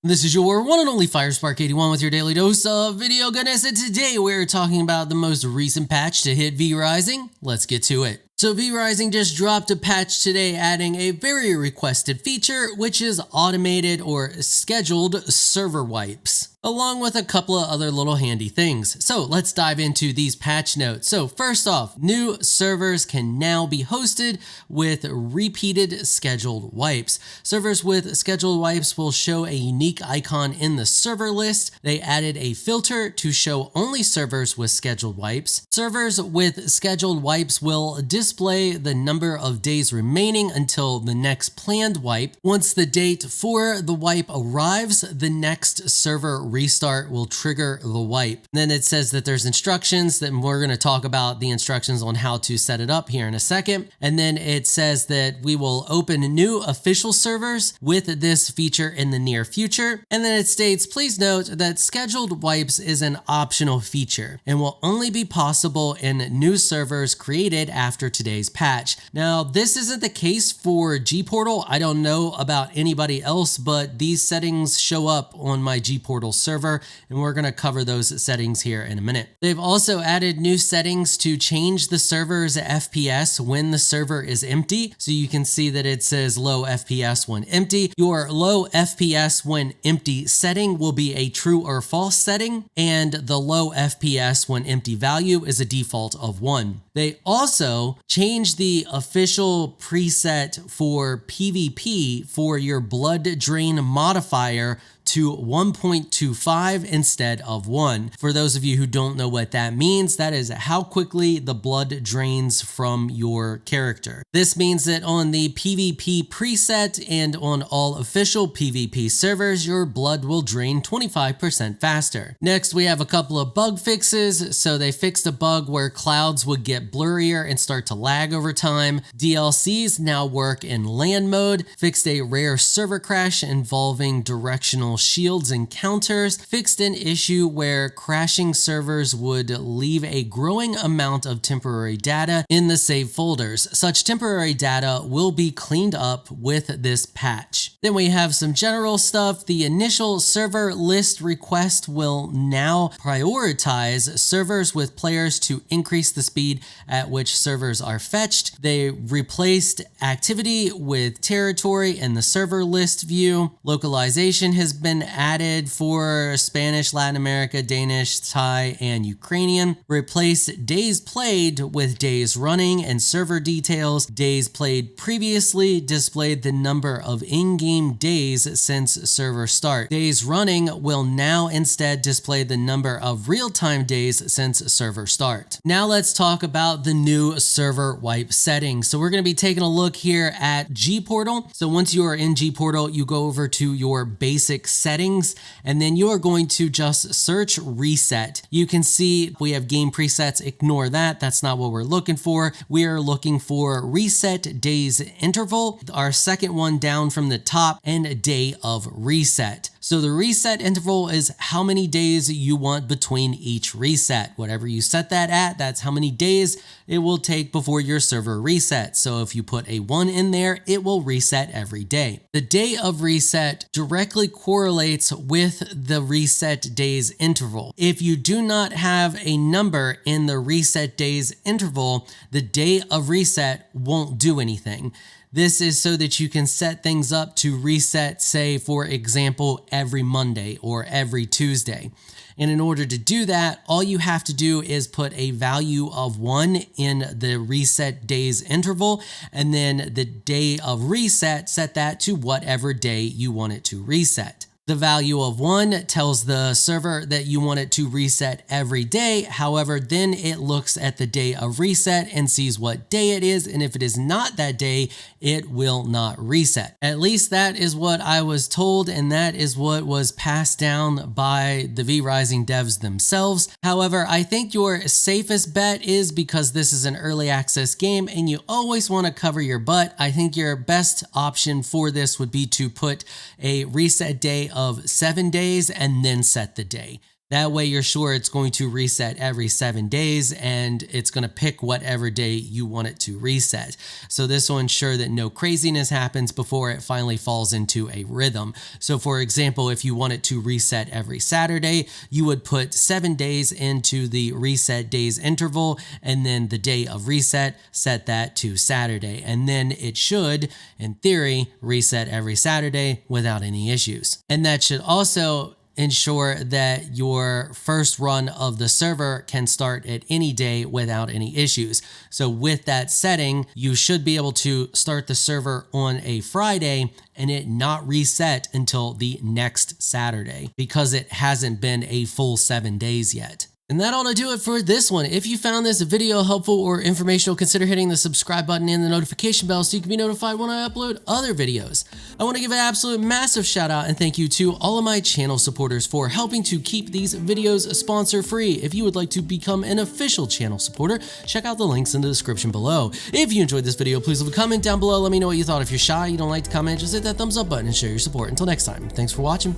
This is your one and only 𝐈𝐸𝐺81 with your daily dose of video goodness, and today we're talking about the most recent patch to hit 𝐕-Rising. Let's get to it. So 𝐕-Rising just dropped a patch today adding a very requested feature, which is automated or scheduled server wipes, along with a couple of other little handy things. So let's dive into these patch notes. So first off, new servers can now be hosted with repeated scheduled wipes. Servers with scheduled wipes will show a unique icon in the server list. They added a filter to show only servers with scheduled wipes. Servers with scheduled wipes will display the number of days remaining until the next planned wipe. Once the date for the wipe arrives, the next server restart will trigger the wipe. Then it says that there's instructions that we're going to talk about the instructions on how to set it up here in a second. And then it says that we will open new official servers with this feature in the near future. And then it states, please note that scheduled wipes is an optional feature and will only be possible in new servers created after today's patch. Now, this isn't the case for 𝐺Portal. I don't know about anybody else, but these settings show up on my 𝐺Portal server, and we're going to cover those settings here in a minute. They've also added new settings to change the server's FPS when the server is empty. So you can see that it says low FPS when empty. Your low FPS when empty setting will be a true or false setting, and the low FPS when empty value is a default of 1. They also changed the official preset for PvP for your blood drain modifier to 1.25 instead of 1. For those of you who don't know what that means, that is how quickly the blood drains from your character. This means that on the PvP preset and on all official PvP servers, your blood will drain 25% faster. Next, we have a couple of bug fixes. So they fixed a bug where clouds would get blurrier and start to lag over time. DLCs now work in LAN mode, fixed a rare server crash involving directional shields and counters, fixed an issue where crashing servers would leave a growing amount of temporary data in the save folders. Such temporary data will be cleaned up with this patch. Then we have some general stuff. The initial server list request will now prioritize servers with players to increase the speed at which servers are fetched. They replaced activity with territory in the server list view. Localization has been added for Spanish, Latin America, Danish, Thai, and Ukrainian. Replace days played with days running and server details. Days played previously displayed the number of in-game days since server start. Days running will now instead display the number of real-time days since server start. Now let's talk about the new server wipe settings. So we're going to be taking a look here at 𝐺Portal. So once you are in 𝐺Portal, you go over to your basic settings, and then you are going to just search reset. You can see we have game presets. Ignore that. That's not what we're looking for. We are looking for reset days interval, our second one down from the top, and a day of reset. So the reset interval is how many days you want between each reset. Whatever you set that at, that's how many days it will take before your server resets. So if you put a 1 in there, it will reset every day. The day of reset directly correlates with the reset days interval. If you do not have a number in the reset days interval, the day of reset won't do anything. This is so that you can set things up to reset, say, for example, every Monday or every Tuesday. And in order to do that, all you have to do is put a value of 1 in the reset days interval, and then the day of reset, set that to whatever day you want it to reset. The value of 1 tells the server that you want it to reset every day. However, then it looks at the day of reset and sees what day it is. And if it is not that day, it will not reset. At least that is what I was told, and that is what was passed down by the 𝐕-Rising devs themselves. However, I think your safest bet is, because this is an early access game and you always want to cover your butt, I think your best option for this would be to put a reset day of 7 days and then set the day. That way you're sure it's going to reset every 7 days and it's going to pick whatever day you want it to reset. So this will ensure that no craziness happens before it finally falls into a rhythm. So for example, if you want it to reset every Saturday, you would put 7 days into the reset days interval, and then the day of reset, set that to Saturday. And then it should, in theory, reset every Saturday without any issues. And that should also ensure that your first run of the server can start at any day without any issues. So with that setting, you should be able to start the server on a Friday and it not reset until the next Saturday because it hasn't been a full 7 days yet. And that ought to do it for this one. If you found this video helpful or informational, consider hitting the subscribe button and the notification bell so you can be notified when I upload other videos. I want to give an absolute massive shout out and thank you to all of my channel supporters for helping to keep these videos sponsor free. If you would like to become an official channel supporter, check out the links in the description below. If you enjoyed this video, please leave a comment down below. Let me know what you thought. If you're shy, you don't like to comment, just hit that thumbs up button and share your support. Until next time, thanks for watching.